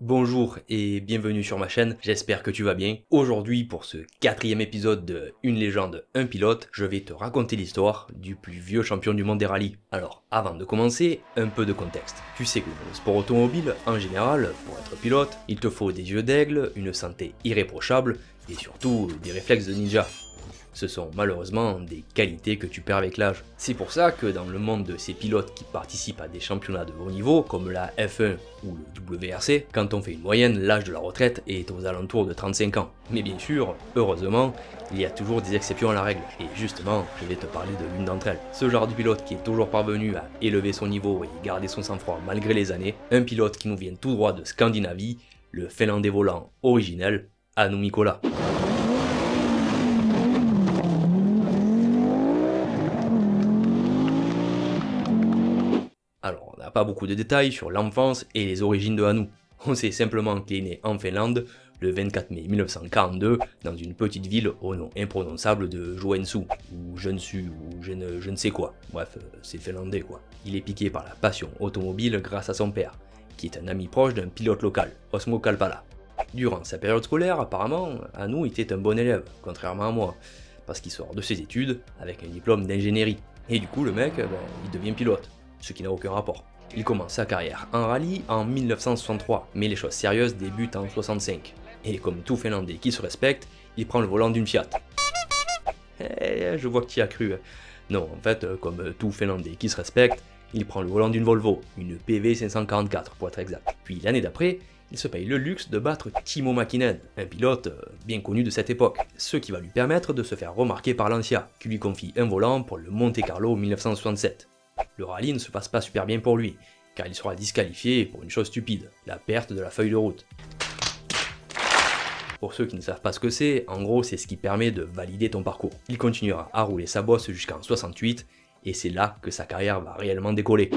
Bonjour et bienvenue sur ma chaîne, j'espère que tu vas bien. Aujourd'hui pour ce 4e épisode de Une légende, un pilote, je vais te raconter l'histoire du plus vieux champion du monde des rallyes. Alors avant de commencer, un peu de contexte. Tu sais que dans le sport automobile, en général, pour être pilote, il te faut des yeux d'aigle, une santé irréprochable et surtout des réflexes de ninja. Ce sont malheureusement des qualités que tu perds avec l'âge. C'est pour ça que dans le monde de ces pilotes qui participent à des championnats de haut niveau, comme la F1 ou le WRC, quand on fait une moyenne, l'âge de la retraite est aux alentours de 35 ans. Mais bien sûr, heureusement, il y a toujours des exceptions à la règle. Et justement, je vais te parler de l'une d'entre elles. Ce genre de pilote qui est toujours parvenu à élever son niveau et garder son sang-froid malgré les années. Un pilote qui nous vient tout droit de Scandinavie, le Finlandais volant originel, Hannu Mikkola. Alors, on n'a pas beaucoup de détails sur l'enfance et les origines de Hannu. On sait simplement qu'il est né en Finlande le 24 mai 1942 dans une petite ville au nom imprononçable de Joensuu, ou Jeonsu, ou je ne sais quoi. Bref, c'est finlandais quoi. Il est piqué par la passion automobile grâce à son père, qui est un ami proche d'un pilote local, Osmo Kalpala. Durant sa période scolaire, apparemment, Hannu était un bon élève, contrairement à moi, parce qu'il sort de ses études avec un diplôme d'ingénierie. Et du coup, le mec, il devient pilote. Ce qui n'a aucun rapport. Il commence sa carrière en rallye en 1963, mais les choses sérieuses débutent en 65. Et comme tout Finlandais qui se respecte, il prend le volant d'une Fiat. Je vois que tu y as cru. Non, en fait, comme tout Finlandais qui se respecte, il prend le volant d'une Volvo, une PV 544 pour être exact. Puis l'année d'après, il se paye le luxe de battre Timo Mäkinen, un pilote bien connu de cette époque, ce qui va lui permettre de se faire remarquer par Lancia, qui lui confie un volant pour le Monte Carlo 1967. Le rallye ne se passe pas super bien pour lui, car il sera disqualifié pour une chose stupide, la perte de la feuille de route. Pour ceux qui ne savent pas ce que c'est, en gros c'est ce qui permet de valider ton parcours. Il continuera à rouler sa bosse jusqu'en 68, et c'est là que sa carrière va réellement décoller.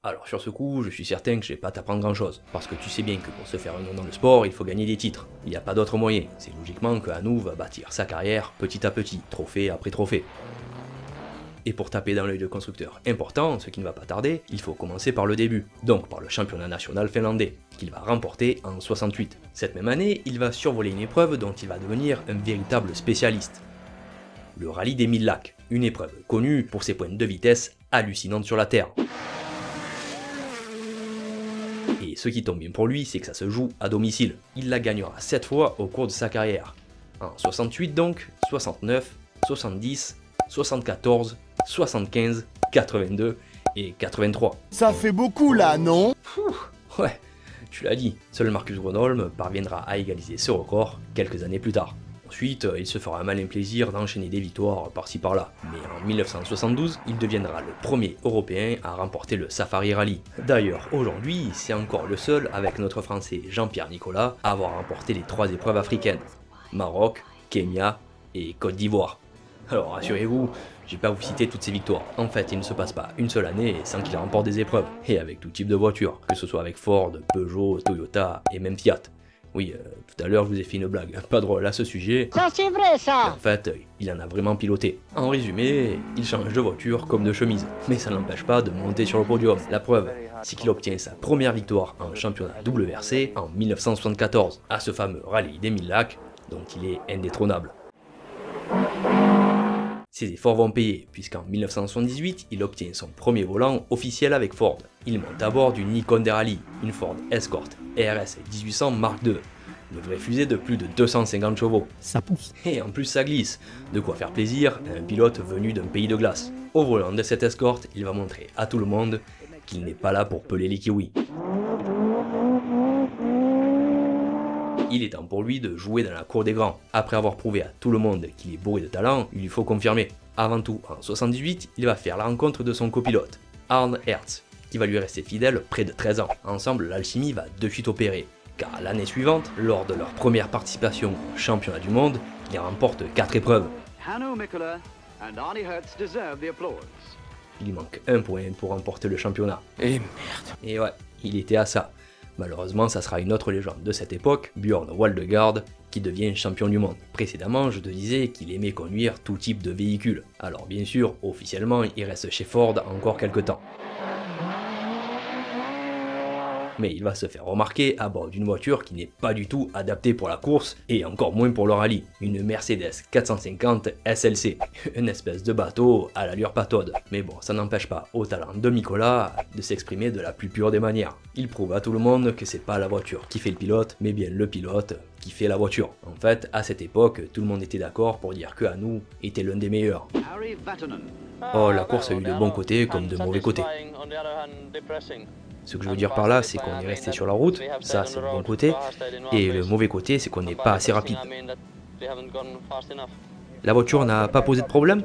Alors sur ce coup, je suis certain que je vais pas t'apprendre grand chose, parce que tu sais bien que pour se faire un nom dans le sport, il faut gagner des titres. Il n'y a pas d'autre moyen, c'est logiquement que Hannu va bâtir sa carrière petit à petit, trophée après trophée. Et pour taper dans l'œil de constructeur important, ce qui ne va pas tarder, il faut commencer par le début, donc par le championnat national finlandais, qu'il va remporter en 68. Cette même année, il va survoler une épreuve dont il va devenir un véritable spécialiste. Le rallye des 1000 lacs, une épreuve connue pour ses pointes de vitesse hallucinantes sur la Terre. Et ce qui tombe bien pour lui, c'est que ça se joue à domicile. Il la gagnera 7 fois au cours de sa carrière. En 68 donc, 69, 70, 74, 75, 82 et 83. Ça fait beaucoup là, non? Ouais, tu l'as dit, seul Marcus Grönholm parviendra à égaliser ce record quelques années plus tard. Ensuite, il se fera un malin plaisir d'enchaîner des victoires par-ci par-là. Mais en 1972, il deviendra le premier Européen à remporter le Safari Rally. D'ailleurs, aujourd'hui, c'est encore le seul avec notre Français Jean-Pierre Nicolas à avoir remporté les 3 épreuves africaines. Maroc, Kenya et Côte d'Ivoire. Alors rassurez-vous, je vais pas vous citer toutes ces victoires. En fait, il ne se passe pas une seule année sans qu'il remporte des épreuves. Et avec tout type de voitures, que ce soit avec Ford, Peugeot, Toyota et même Fiat. Oui, tout à l'heure je vous ai fait une blague, pas drôle à ce sujet. Ça c'est vrai ça! Mais en fait, il en a vraiment piloté. En résumé, il change de voiture comme de chemise. Mais ça n'empêche pas de monter sur le podium. La preuve, c'est qu'il obtient sa première victoire en championnat WRC en 1974, à ce fameux rallye des 1000 lacs, dont il est indétrônable. Ses efforts vont payer, puisqu'en 1978, il obtient son premier volant officiel avec Ford. Il monte à bord d'une icône des rallyes, une Ford Escort RS 1800 Mark II, une vraie fusée de plus de 250 chevaux. Ça pousse. Et en plus ça glisse, de quoi faire plaisir à un pilote venu d'un pays de glace. Au volant de cette Escort, il va montrer à tout le monde qu'il n'est pas là pour peler les kiwis. Il est temps pour lui de jouer dans la cour des grands. Après avoir prouvé à tout le monde qu'il est bourré de talent, il lui faut confirmer. Avant tout, en 78, il va faire la rencontre de son copilote, Arne Hertz, qui va lui rester fidèle près de 13 ans. Ensemble, l'alchimie va de suite opérer, car l'année suivante, lors de leur première participation au championnat du monde, ils remportent 4 épreuves. Hannu Mikkola and Arne Hertz deserve the applause. Il manque un point pour remporter le championnat. Et merde. Et ouais, il était à ça. Malheureusement, ça sera une autre légende de cette époque, Björn Waldegard, qui devient champion du monde. Précédemment, je te disais qu'il aimait conduire tout type de véhicule. Alors bien sûr, officiellement, il reste chez Ford encore quelques temps. Mais il va se faire remarquer à bord d'une voiture qui n'est pas du tout adaptée pour la course et encore moins pour le rallye. Une Mercedes 450 SLC, une espèce de bateau à l'allure pataude. Mais bon, ça n'empêche pas au talent de Nicolas de s'exprimer de la plus pure des manières. Il prouve à tout le monde que c'est pas la voiture qui fait le pilote, mais bien le pilote qui fait la voiture. En fait, à cette époque, tout le monde était d'accord pour dire que Anu était l'un des meilleurs. Harry Vatanen. Oh, la course a eu de bons côtés comme de mauvais côtés. Ce que je veux dire par là, c'est qu'on est resté sur la route, ça c'est le bon côté, et le mauvais côté, c'est qu'on n'est pas assez rapide. La voiture n'a pas posé de problème?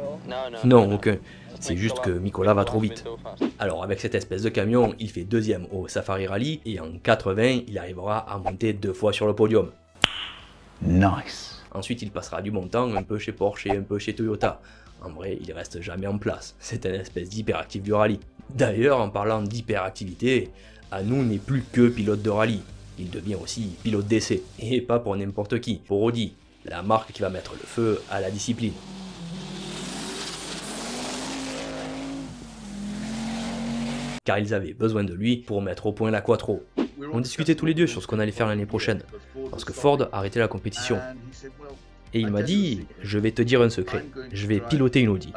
Non, aucun. C'est juste que Nicolas va trop vite. Alors avec cette espèce de camion, il fait deuxième au Safari Rally, et en 80, il arrivera à monter 2 fois sur le podium. Nice. Ensuite, il passera du bon temps un peu chez Porsche et un peu chez Toyota. En vrai, il reste jamais en place. C'est une espèce d'hyperactif du rallye. D'ailleurs, en parlant d'hyperactivité, Anu n'est plus que pilote de rallye. Il devient aussi pilote d'essai. Et pas pour n'importe qui, pour Audi, la marque qui va mettre le feu à la discipline. Car ils avaient besoin de lui pour mettre au point la Quattro. On discutait tous les deux sur ce qu'on allait faire l'année prochaine, parce que Ford a arrêté la compétition. Et il m'a dit, je vais te dire un secret, je vais piloter une Audi.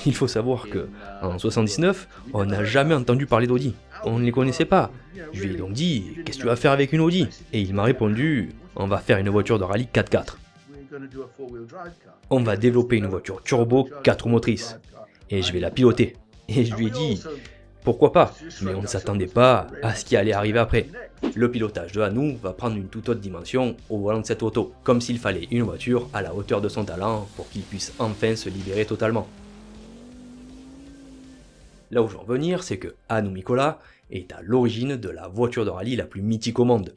Il faut savoir que, en 79, on n'a jamais entendu parler d'Audi. On ne les connaissait pas. Je lui ai donc dit, qu'est-ce que tu vas faire avec une Audi? Et il m'a répondu, on va faire une voiture de rallye 4x4. On va développer une voiture turbo 4 roues motrices. Et je vais la piloter. Et je lui ai dit, pourquoi pas? Mais on ne s'attendait pas à ce qui allait arriver après. Le pilotage de Anu va prendre une toute autre dimension au volant de cette auto, comme s'il fallait une voiture à la hauteur de son talent pour qu'il puisse enfin se libérer totalement. Là où je veux en venir, c'est que Anu Nicolas est à l'origine de la voiture de rallye la plus mythique au monde.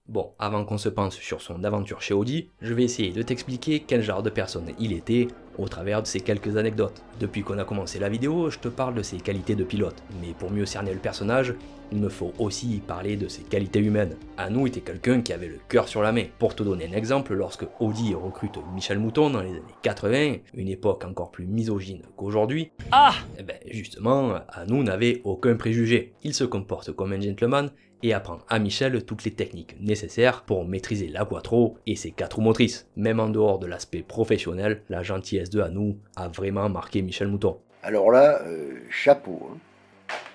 Bon, avant qu'on se pense sur son aventure chez Audi, je vais essayer de t'expliquer quel genre de personne il était au travers de ces quelques anecdotes. Depuis qu'on a commencé la vidéo, je te parle de ses qualités de pilote, mais pour mieux cerner le personnage, il me faut aussi parler de ses qualités humaines. Anu était quelqu'un qui avait le cœur sur la main. Pour te donner un exemple, lorsque Audi recrute Michel Mouton dans les années 80, une époque encore plus misogyne qu'aujourd'hui, eh ben justement, Anu n'avait aucun préjugé. Il se comporte comme un gentleman et apprend à Michel toutes les techniques nécessaires pour maîtriser la Quattro et ses 4 roues motrices. Même en dehors de l'aspect professionnel, la gentillesse de Anu a vraiment marqué Michel Mouton. Alors là, chapeau. Hein.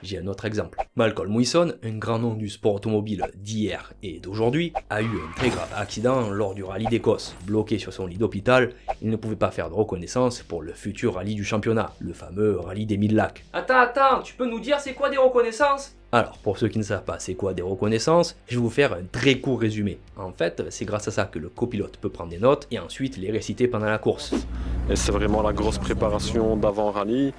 J'ai un autre exemple. Malcolm Wilson, un grand nom du sport automobile d'hier et d'aujourd'hui, a eu un très grave accident lors du rallye d'Écosse. Bloqué sur son lit d'hôpital, il ne pouvait pas faire de reconnaissance pour le futur rallye du championnat, le fameux rallye des 1000 lacs. Attends, tu peux nous dire c'est quoi des reconnaissances? Alors, pour ceux qui ne savent pas c'est quoi des reconnaissances, je vais vous faire un très court résumé. En fait, c'est grâce à ça que le copilote peut prendre des notes et ensuite les réciter pendant la course. Et c'est vraiment la grosse préparation d'avant-rallye.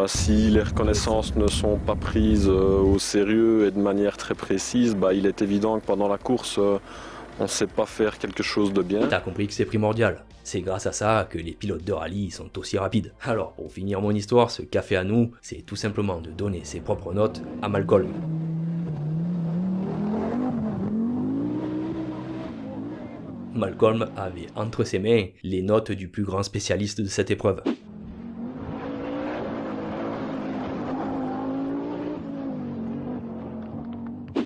Si les reconnaissances ne sont pas prises au sérieux et de manière très précise, il est évident que pendant la course, on ne sait pas faire quelque chose de bien. T'as compris que c'est primordial. C'est grâce à ça que les pilotes de rallye sont aussi rapides. Alors, pour finir mon histoire, ce qu'a fait Anu, c'est tout simplement de donner ses propres notes à Malcolm. Malcolm avait entre ses mains les notes du plus grand spécialiste de cette épreuve.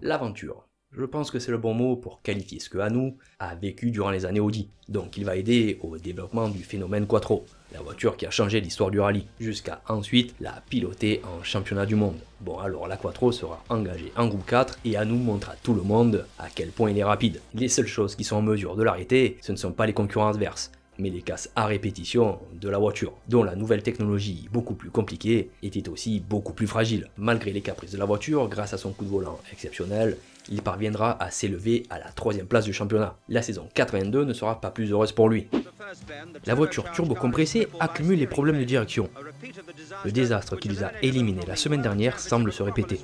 L'aventure. Je pense que c'est le bon mot pour qualifier ce que Anu a vécu durant les années Audi. Donc il va aider au développement du phénomène Quattro, la voiture qui a changé l'histoire du rallye, jusqu'à ensuite la piloter en championnat du monde. Bon alors la Quattro sera engagée en groupe 4 et Anu montre à tout le monde à quel point il est rapide. Les seules choses qui sont en mesure de l'arrêter, ce ne sont pas les concurrents adverses, mais les casses à répétition de la voiture, dont la nouvelle technologie beaucoup plus compliquée était aussi beaucoup plus fragile. Malgré les caprices de la voiture, grâce à son coup de volant exceptionnel, il parviendra à s'élever à la 3e place du championnat. La saison 82 ne sera pas plus heureuse pour lui. La voiture turbo-compressée accumule les problèmes de direction. Le désastre qui les a éliminés la semaine dernière semble se répéter.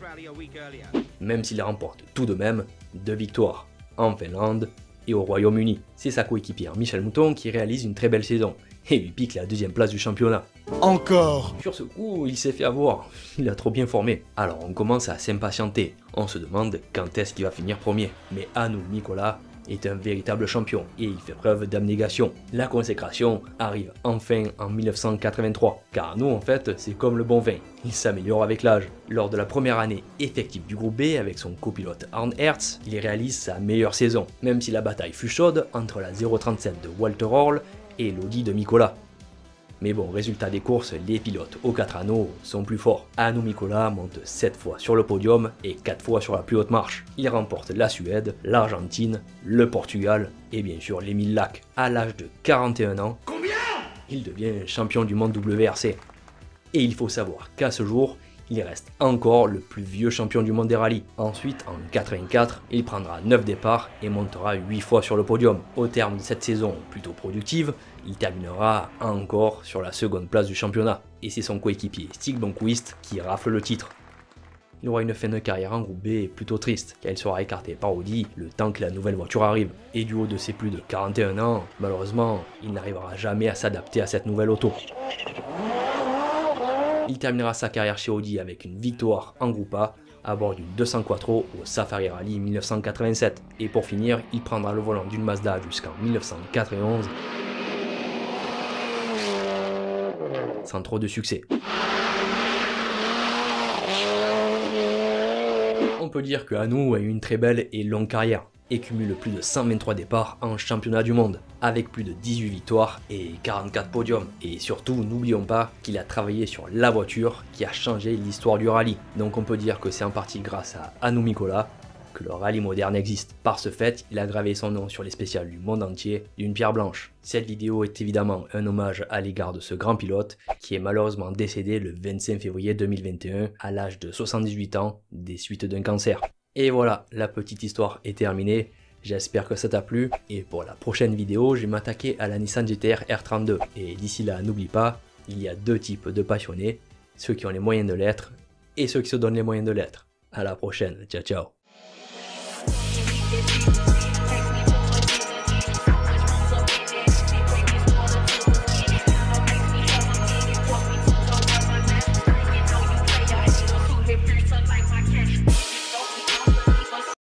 Même s'il remporte tout de même 2 victoires, en Finlande et au Royaume-Uni. C'est sa coéquipière Michel Mouton qui réalise une très belle saison et lui pique la 2e place du championnat. Encore. Sur ce coup, il s'est fait avoir, il a trop bien formé. Alors on commence à s'impatienter, on se demande quand est-ce qu'il va finir premier. Mais Anu Nicolas est un véritable champion et il fait preuve d'abnégation. La consécration arrive enfin en 1983, car nous en fait c'est comme le bon vin, il s'améliore avec l'âge. Lors de la première année effective du groupe B avec son copilote Arne Hertz, il réalise sa meilleure saison, même si la bataille fut chaude entre la 037 de Walter Orl et l'Audi de Mikola. Mais bon, résultat des courses, les pilotes aux 4 anneaux sont plus forts. Hannu Mikkola monte 7 fois sur le podium et 4 fois sur la plus haute marche. Il remporte la Suède, l'Argentine, le Portugal et bien sûr les 1000 lacs. À l'âge de 41 ans, il devient champion du monde WRC. Et il faut savoir qu'à ce jour, il reste encore le plus vieux champion du monde des rallyes. Ensuite, en 84, il prendra 9 départs et montera 8 fois sur le podium. Au terme de cette saison plutôt productive, il terminera encore sur la seconde place du championnat. Et c'est son coéquipier Stig Blomqvist qui rafle le titre. Il aura une fin de carrière en groupe B plutôt triste, car il sera écarté par Audi le temps que la nouvelle voiture arrive. Et du haut de ses plus de 41 ans, malheureusement, il n'arrivera jamais à s'adapter à cette nouvelle auto. Il terminera sa carrière chez Audi avec une victoire en groupe A à bord d'une 200 Quattro au Safari Rally 1987. Et pour finir, il prendra le volant d'une Mazda jusqu'en 1991 sans trop de succès. On peut dire que Hannu a eu une très belle et longue carrière et cumule plus de 123 départs en championnat du monde, avec plus de 18 victoires et 44 podiums. Et surtout, n'oublions pas qu'il a travaillé sur la voiture qui a changé l'histoire du rallye. Donc on peut dire que c'est en partie grâce à Hannu Mikkola que le rallye moderne existe. Par ce fait, il a gravé son nom sur les spéciales du monde entier d'une pierre blanche. Cette vidéo est évidemment un hommage à l'égard de ce grand pilote qui est malheureusement décédé le 25 février 2021 à l'âge de 78 ans des suites d'un cancer. Et voilà, la petite histoire est terminée, j'espère que ça t'a plu, et pour la prochaine vidéo, je vais m'attaquer à la Nissan GT-R R32. Et d'ici là, n'oublie pas, il y a 2 types de passionnés, ceux qui ont les moyens de l'être, et ceux qui se donnent les moyens de l'être. À la prochaine, ciao ciao.